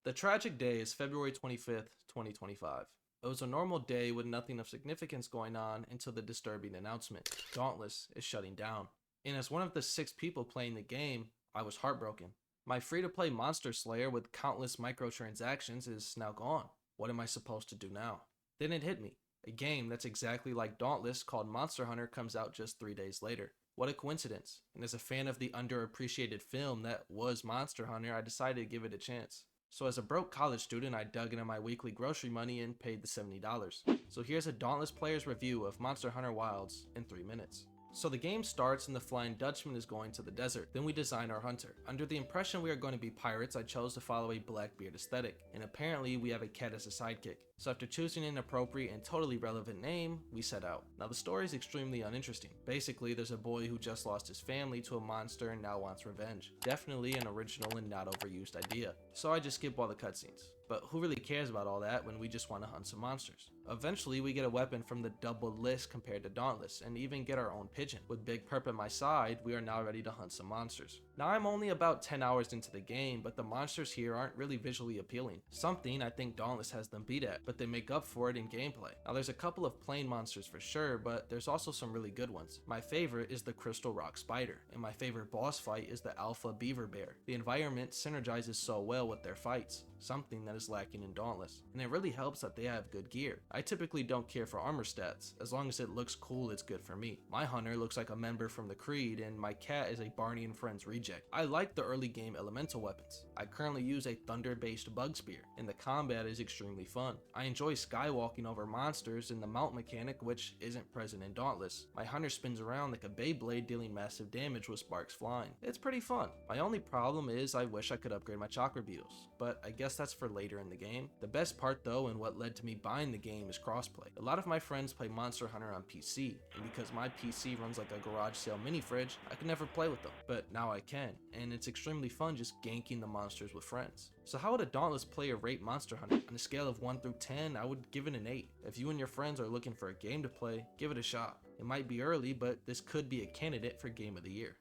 The tragic day is February 25th, 2025. It was a normal day with nothing of significance going on until the disturbing announcement: Dauntless is shutting down. And as one of the 6 people playing the game, I was heartbroken. My free-to-play monster slayer with countless microtransactions is now gone. What am I supposed to do now? Then it hit me. A game that's exactly like Dauntless called Monster Hunter comes out just 3 days later. What a coincidence. And as a fan of the underappreciated film that was Monster Hunter, I decided to give it a chance. So as a broke college student, I dug into my weekly grocery money and paid the $70. So here's a Dauntless player's review of Monster Hunter Wilds in 3 minutes. So the game starts and the Flying Dutchman is going to the desert. Then we design our hunter. Under the impression we are going to be pirates, I chose to follow a Blackbeard aesthetic, and apparently we have a cat as a sidekick. So after choosing an appropriate and totally relevant name, we set out. Now the story is extremely uninteresting. Basically, there's a boy who just lost his family to a monster and now wants revenge. Definitely an original and not overused idea. So I just skip all the cutscenes. But who really cares about all that when we just want to hunt some monsters? Eventually, we get a weapon from the double list compared to Dauntless, and even get our own pigeon. With Big Perp at my side, we are now ready to hunt some monsters. Now I'm only about 10 hours into the game, but the monsters here aren't really visually appealing. Something I think Dauntless has them beat at, but they make up for it in gameplay. Now there's a couple of plain monsters for sure, but there's also some really good ones. My favorite is the Crystal Rock Spider, and my favorite boss fight is the Alpha Beaver Bear. The environment synergizes so well with their fights, something that is lacking in Dauntless, and it really helps that they have good gear. I typically don't care for armor stats. As long as it looks cool, it's good for me. My hunter looks like a member from the Creed, and my cat is a Barney and Friends reject. I like the early game elemental weapons. I currently use a thunder-based bug spear, and the combat is extremely fun. I enjoy skywalking over monsters and the mount mechanic, which isn't present in Dauntless. My hunter spins around like a Beyblade, dealing massive damage with sparks flying. It's pretty fun. My only problem is I wish I could upgrade my chakra beetles, but I guess that's for later in the game. The best part though, and what led to me buying the game, is crossplay. A lot of my friends play Monster Hunter on PC, and because my PC runs like a garage sale mini fridge, I could never play with them. But now I can, and it's extremely fun just ganking the monsters with friends. So how would a Dauntless player rate Monster Hunter? On a scale of 1 through 10, I would give it an 8. If you and your friends are looking for a game to play, give it a shot. It might be early, but this could be a candidate for Game of the Year.